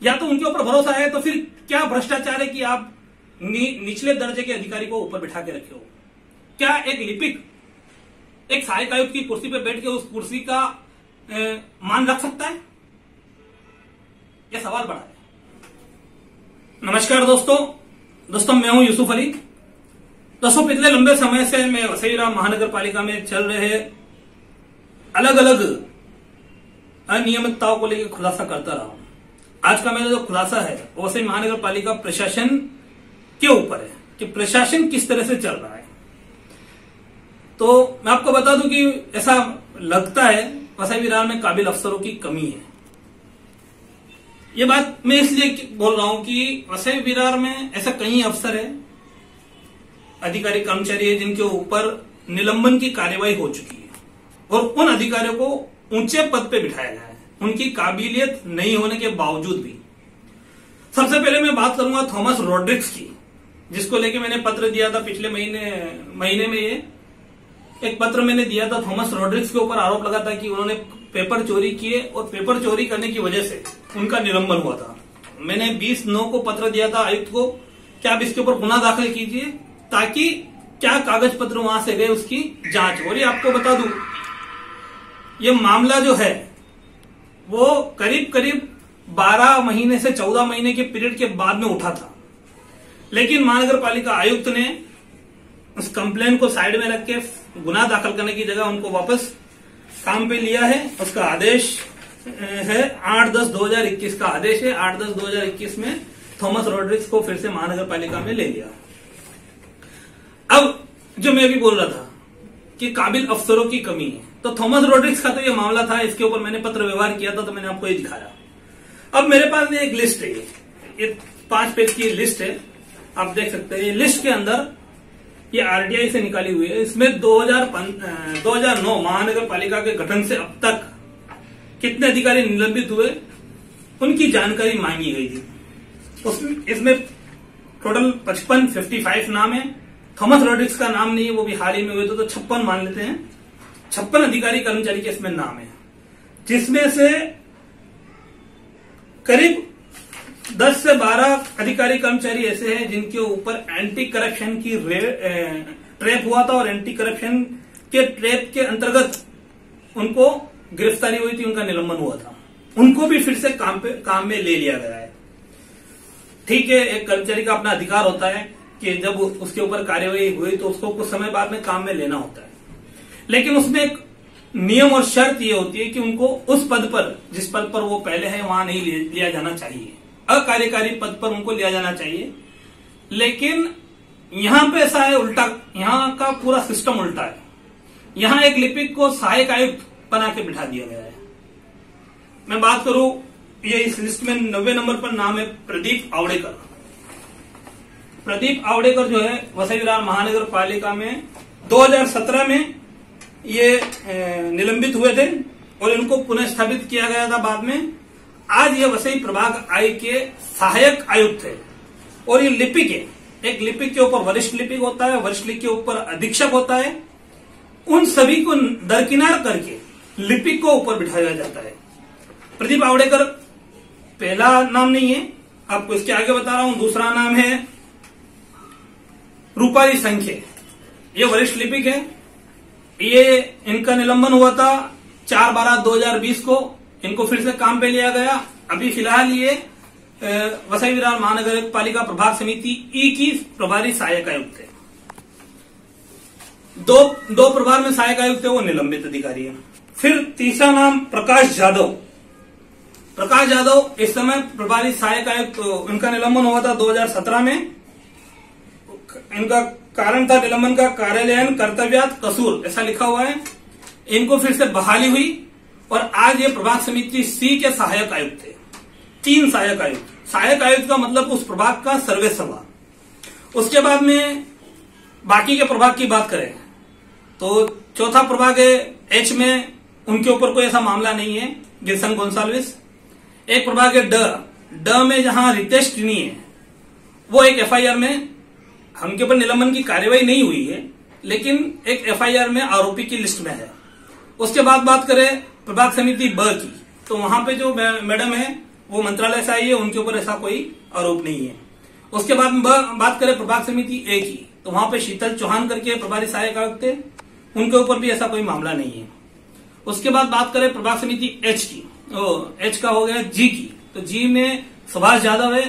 या तो उनके ऊपर भरोसा है, तो फिर क्या भ्रष्टाचार है कि आप निचले दर्जे के अधिकारी को ऊपर बिठा के रखे हो? क्या एक लिपिक एक सहायक आयुक्त की कुर्सी पे बैठ के उस कुर्सी का मान रख सकता है? यह सवाल बड़ा है। नमस्कार दोस्तों, मैं हूं यूसुफ अली। दोस्तों, पिछले लंबे समय से मैं वसई विरार महानगर पालिका में चल रहे अलग अलग अनियमितताओं को लेकर खुलासा करता रहा हूं। आज का मेरा जो खुलासा है वो वसई महानगर पालिका प्रशासन के ऊपर है कि प्रशासन किस तरह से चल रहा है। तो मैं आपको बता दूं कि ऐसा लगता है वसई विरार में काबिल अफसरों की कमी है। ये बात मैं इसलिए बोल रहा हूं कि वसई विरार में ऐसा कई अफसर है, अधिकारी कर्मचारी है जिनके ऊपर निलंबन की कार्यवाही हो चुकी है और उन अधिकारियों को ऊंचे पद पे बिठाया गया है, उनकी काबिलियत नहीं होने के बावजूद भी। सबसे पहले मैं बात करूंगा थॉमस रॉड्रिक्स की, जिसको लेके मैंने पत्र दिया था पिछले महीने में। ये एक पत्र मैंने दिया था। थॉमस रॉड्रिक्स के ऊपर आरोप लगा था कि उन्होंने पेपर चोरी किए और पेपर चोरी करने की वजह से उनका निलंबन हुआ था। मैंने 20/9 को पत्र दिया था आयुक्त को कि आप इसके ऊपर गुना दाखिल कीजिए ताकि क्या कागज पत्र वहां से गए उसकी जांच। और ये आपको बता दूं, ये मामला जो है वो करीब 12 महीने से 14 महीने के पीरियड के बाद में उठा था, लेकिन महानगर पालिका आयुक्त ने उस कंप्लेन को साइड में रख के गुना दाखिल करने की जगह उनको वापस काम पे लिया है। उसका आदेश है 8/10/2021 का आदेश है। 8/10/2021 में थॉमस रॉड्रिक्स को फिर से महानगर पालिका में ले लिया। अब जो मैं भी बोल रहा था कि काबिल अफसरों की कमी है, तो थॉमस रॉड्रिक्स का तो ये मामला था, इसके ऊपर मैंने पत्र व्यवहार किया था, तो मैंने आपको ये दिखाया। अब मेरे पास एक लिस्ट है, ये 5 पेज की लिस्ट है, आप देख सकते हैं। ये लिस्ट के अंदर ये आरटीआई से निकाली हुई है। इसमें 2009 महानगर पालिका के गठन से अब तक कितने अधिकारी निलंबित हुए उनकी जानकारी मांगी गई थी। इसमें टोटल 55 नाम है। थॉमस रॉड्रिक्स का नाम नहीं है, वो भी हाल ही में हुए तो 56 मान लेते हैं। 56 अधिकारी कर्मचारी के इसमें नाम है, जिसमें से करीब 10 से 12 अधिकारी कर्मचारी ऐसे हैं जिनके ऊपर एंटी करप्शन की ट्रैप हुआ था और एंटी करप्शन के ट्रैप के अंतर्गत उनको गिरफ्तारी हुई थी, उनका निलंबन हुआ था। उनको भी फिर से काम में ले लिया गया है। ठीक है, एक कर्मचारी का अपना अधिकार होता है कि जब उसके ऊपर कार्यवाही हुई तो उसको कुछ समय बाद में काम में लेना होता है, लेकिन उसमें एक नियम और शर्त ये होती है कि उनको उस पद पर, जिस पद पर वो पहले है, वहां नहीं लिया जाना चाहिए। अकार्यकारी पद पर उनको लिया जाना चाहिए। लेकिन यहां पे ऐसा है उल्टा, यहां का पूरा सिस्टम उल्टा है। यहां एक लिपिक को सहायक आयुक्त बना के बिठा दिया गया है। मैं बात करूं, ये इस लिस्ट में 90 नंबर पर नाम है प्रदीप आवड़ेकर। प्रदीप आवड़ेकर जो है वसई विरार महानगर पालिका में 2017 में ये निलंबित हुए थे और इनको पुनः स्थापित किया गया था बाद में। आज ये वसई प्रभाग आय के सहायक आयुक्त है और ये लिपिक है। एक लिपिक के ऊपर वरिष्ठ लिपिक होता है, वरिष्ठ लिपिक के ऊपर अधीक्षक होता है। उन सभी को दरकिनार करके लिपिक को ऊपर बिठाया जाता है। प्रदीप आवड़ेकर पहला नाम नहीं है, आपको इसके आगे बता रहा हूं। दूसरा नाम है रूपाली संख्य, ये वरिष्ठ लिपिक है। ये इनका निलंबन हुआ था 4/12/2020 को। इनको फिर से काम पे लिया गया। अभी फिलहाल ये वसई विरार महानगर पालिका प्रभाग समिति ई की प्रभारी सहायक आयुक्त है। दो प्रभार में सहायक आयुक्त है, वो निलंबित अधिकारी है। फिर तीसरा नाम प्रकाश यादव। प्रकाश यादव इस समय प्रभारी सहायक आयुक्त, इनका निलंबन हुआ था 2017 में। इनका कारण था निलंबन का कार्यालयन कर्तव्यात कसूर, ऐसा लिखा हुआ है। इनको फिर से बहाली हुई और आज ये प्रभाग समिति सी के सहायक आयुक्त थे। 3 सहायक आयुक्त। सहायक आयुक्त का मतलब उस प्रभाग का सर्वे सभा। उसके बाद में बाकी के प्रभाग की बात करें तो चौथा प्रभाग है एच में, उनके ऊपर कोई ऐसा मामला नहीं है, गिरसन गोंसाल्विस। एक प्रभाग है ड में, जहां रितेश टिनी है, वो एक एफआईआर में, उनके ऊपर निलंबन की कार्यवाही नहीं हुई है, लेकिन एक एफआईआर में आरोपी की लिस्ट में है। उसके बाद बात करें प्रभाग समिति ब की, तो वहां पे जो मैडम है वो मंत्रालय से आई है, उनके ऊपर ऐसा कोई आरोप नहीं है। उसके बाद बात करें प्रभाग समिति ए की, तो वहां पे शीतल चौहान करके प्रभारी सहायक आयुक्त थे, उनके ऊपर भी ऐसा कोई मामला नहीं है। उसके बाद बात करें प्रभाग समिति एच की, एच का हो गया जी की, तो जी में सुभाष यादव है,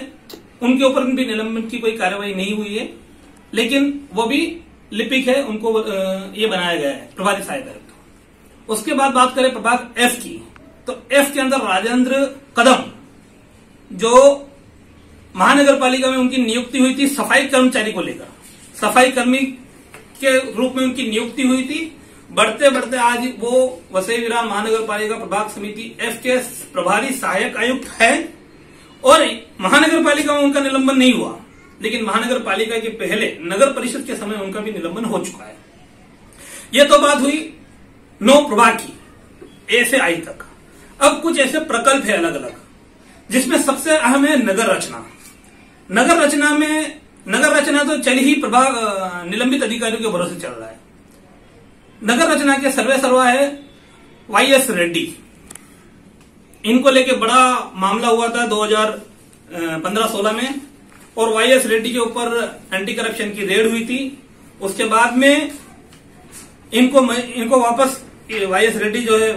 उनके ऊपर भी निलंबन की कोई कार्रवाई नहीं हुई है, लेकिन वो भी लिपिक है, उनको ये बनाया गया है प्रभारी सहायक आयुक्त। उसके बाद बात करें प्रभाग एफ की, तो एफ के अंदर राजेंद्र कदम, जो महानगर पालिका में उनकी नियुक्ति हुई थी सफाई कर्मचारी को लेकर, सफाई कर्मी के रूप में उनकी नियुक्ति हुई थी। बढ़ते बढ़ते आज वो वसई विरार महानगर पालिका प्रभाग समिति एफ के प्रभारी सहायक आयुक्त है, और महानगर पालिका में उनका निलंबन नहीं हुआ, लेकिन महानगर पालिका के पहले नगर परिषद के समय उनका भी निलंबन हो चुका है। ये तो बात हुई 9 प्रभाग की, ए से आई तक। अब कुछ ऐसे प्रकल्प है अलग अलग, जिसमें सबसे अहम है नगर रचना। नगर रचना तो चल ही प्रभाग निलंबित अधिकारियों के भरोसे चल रहा है। नगर रचना के सर्वे सर्वा है वाईएस रेड्डी, इनको लेके बड़ा मामला हुआ था 2015-16 में, और वाईएस रेड्डी के ऊपर एंटी करप्शन की रेड हुई थी। उसके बाद में इनको वापस वाईएस रेड्डी जो है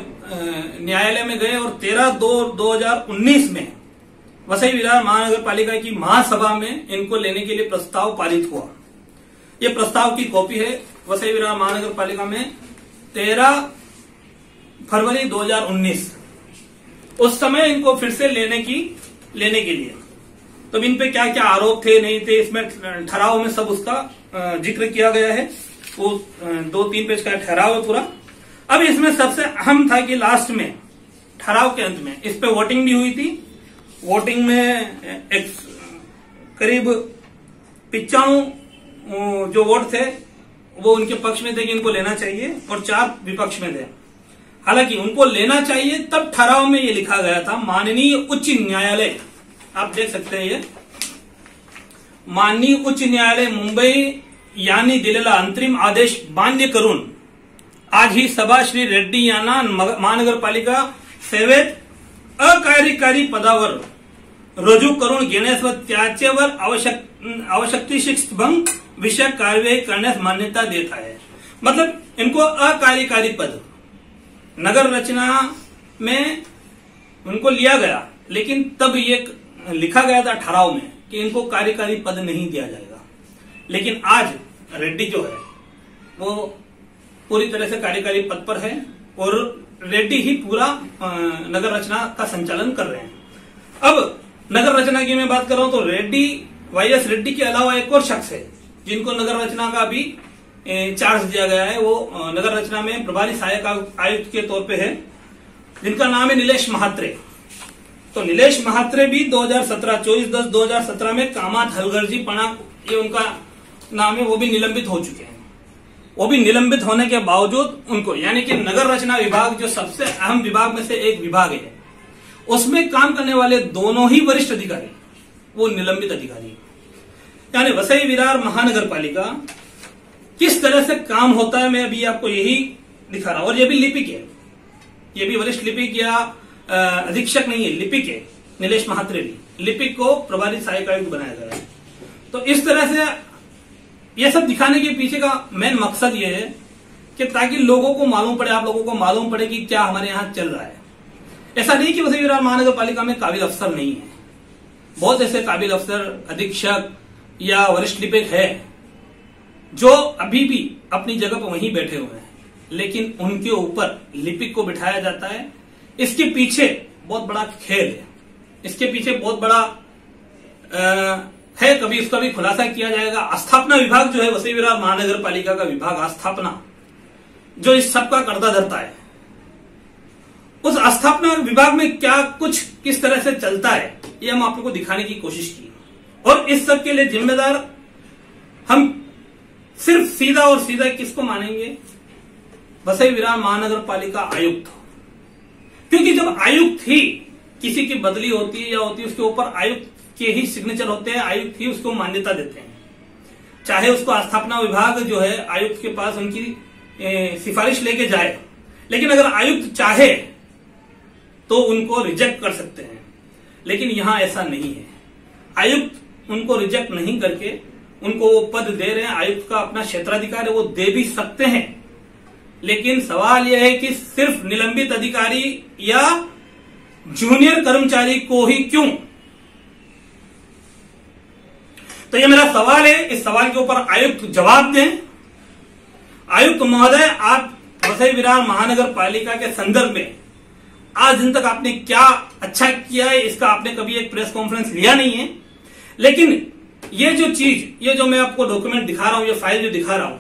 न्यायालय में गए, और 13/2/2019 में वसई विरार महानगर पालिका की महासभा में इनको लेने के लिए प्रस्ताव पारित हुआ। ये प्रस्ताव की कॉपी है वसई विरार महानगर पालिका में 13 फरवरी 2019। उस समय इनको फिर से लेने के लिए तो इन पे क्या क्या आरोप थे नहीं थे, इसमें ठहराव में सब उसका जिक्र किया गया है। वो 2-3 पेज का ठहराव है पूरा। अब इसमें सबसे अहम था कि लास्ट में ठहराव के अंत में इस पे वोटिंग भी हुई थी। वोटिंग में करीब 95 जो वोट थे वो उनके पक्ष में थे कि इनको लेना चाहिए, और 4 विपक्ष में थे। हालांकि उनको लेना चाहिए तब ठहराव में ये लिखा गया था, माननीय उच्च न्यायालय, आप देख सकते हैं ये, माननीय उच्च न्यायालय मुंबई यांनी दिलेला अंतरिम आदेश मान्य करून आज ही सभा श्री रेड्डी यांना महानगरपालिका सेवेत अकार्यकारी पदावर रुजू करून घेण्यास व त्याच्यावर आवश्यकतेशीर भंग विषयक कार्यवाही करण्यास मान्यता देत आहे। मतलब इनको अकार्यकारी पद नगर रचना में उनको लिया गया, लेकिन तब ये लिखा गया था ठहराव में कि इनको कार्यकारी पद नहीं दिया जाएगा। लेकिन आज रेड्डी जो है वो पूरी तरह से कार्यकारी पद पर है, और रेड्डी ही पूरा नगर रचना का संचालन कर रहे हैं। अब नगर रचना की मैं बात कर रहा हूं तो रेड्डी, वाईएस रेड्डी के अलावा एक और शख्स है जिनको नगर रचना का भी चार्ज दिया गया है। वो नगर रचना में प्रभारी सहायक आयुक्त के तौर पे है, जिनका नाम है नीलेश महात्रे। तो नीलेश महात्रे भी 2017 24/10/2017 में कामात हलगर्जीपणा, ये उनका नाम है, वो भी निलंबित हो चुके हैं। वो भी निलंबित होने के बावजूद उनको, यानी कि नगर रचना विभाग जो सबसे अहम विभाग में से एक विभाग है, उसमें काम करने वाले दोनों ही वरिष्ठ अधिकारी वो निलंबित अधिकारी। यानी वसई विरार महानगर पालिका किस तरह से काम होता है, मैं अभी आपको यही दिखा रहा हूं। और ये भी लिपिक है, ये भी वरिष्ठ लिपिक या अधीक्षक नहीं है, लिपिक है। नीलेश महात्रे भी लिपिक को प्रभारी सहायक आयुक्त बनाया गया है। तो इस तरह से ये सब दिखाने के पीछे का मेन मकसद ये है कि ताकि लोगों को मालूम पड़े, आप लोगों को मालूम पड़े कि क्या हमारे यहाँ चल रहा है। ऐसा नहीं कि वसई विरार महानगर पालिका में काबिल अफसर नहीं है, बहुत ऐसे काबिल अफसर, अधीक्षक या वरिष्ठ लिपिक है जो अभी भी अपनी जगह पर वहीं बैठे हुए हैं, लेकिन उनके ऊपर लिपिक को बिठाया जाता है। इसके पीछे बहुत बड़ा खेल है, इसके पीछे बहुत बड़ा है, कभी इसका भी खुलासा किया जाएगा। आस्थापना विभाग जो है वसई विरार महानगर पालिका का विभाग आस्थापना, जो इस सब का कर्ता धरता है, उस आस्थापना विभाग में क्या कुछ किस तरह से चलता है, ये हम आप लोगों को दिखाने की कोशिश की। और इस सब के लिए जिम्मेदार हम सिर्फ सीधा और सीधा किसको मानेंगे? वसई विरार महानगर पालिका आयुक्त। क्योंकि जब आयुक्त ही किसी की बदली होती है या होती है, उसके ऊपर आयुक्त के ही सिग्नेचर होते हैं, आयुक्त ही उसको मान्यता देते हैं। चाहे उसको आस्थापना विभाग जो है आयुक्त के पास उनकी सिफारिश लेके जाए, लेकिन अगर आयुक्त चाहे तो उनको रिजेक्ट कर सकते हैं। लेकिन यहां ऐसा नहीं है। आयुक्त उनको रिजेक्ट नहीं करके उनको वो पद दे रहे हैं। आयुक्त का अपना क्षेत्राधिकार है, वो दे भी सकते हैं, लेकिन सवाल यह है कि सिर्फ निलंबित अधिकारी या जूनियर कर्मचारी को ही क्यों? तो ये मेरा सवाल है, इस सवाल के ऊपर आयुक्त जवाब दें। आयुक्त महोदय, आप वसई विरार महानगर पालिका के संदर्भ में आज दिन तक आपने क्या अच्छा किया है, इसका आपने कभी एक प्रेस कॉन्फ्रेंस लिया नहीं है। लेकिन ये जो चीज, ये जो मैं आपको डॉक्यूमेंट दिखा रहा हूं, ये फाइल जो दिखा रहा हूं,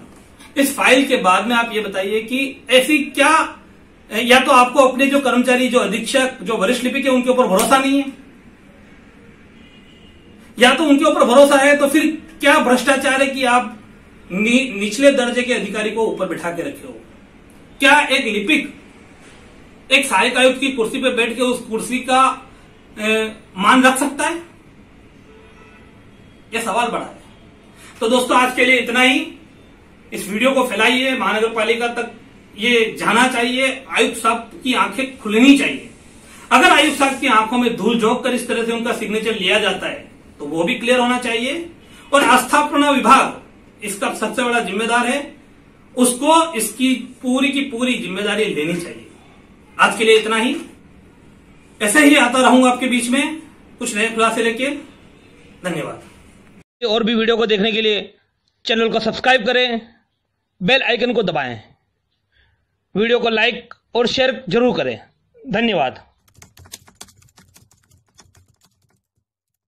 इस फाइल के बाद में आप ये बताइए कि ऐसी क्या, या तो आपको अपने जो कर्मचारी, जो अधीक्षक, जो वरिष्ठ लिपिक है, उनके ऊपर भरोसा नहीं है, या तो उनके ऊपर भरोसा है तो फिर क्या भ्रष्टाचार है कि आप निचले दर्जे के अधिकारी को ऊपर बिठा के रखे हो? क्या एक लिपिक एक सहायक आयुक्त की कुर्सी पर बैठ के उस कुर्सी का मान रख सकता है? यह सवाल बड़ा है। तो दोस्तों, आज के लिए इतना ही। इस वीडियो को फैलाइए, महानगर पालिका तक ये जाना चाहिए। आयुक्त साहब की आंखें खुलनी चाहिए। अगर आयुक्त साहब की आंखों में धूल झोंक कर इस तरह से उनका सिग्नेचर लिया जाता है तो वो भी क्लियर होना चाहिए, और आस्थापना विभाग इसका सबसे बड़ा जिम्मेदार है, उसको इसकी पूरी की पूरी जिम्मेदारी लेनी चाहिए। आज के लिए इतना ही। ऐसे ही आता रहूंगा आपके बीच में कुछ नए खुलासे लेके। धन्यवाद। और भी वीडियो को देखने के लिए चैनल को सब्सक्राइब करें, बेल आइकन को दबाएं, वीडियो को लाइक और शेयर जरूर करें। धन्यवाद।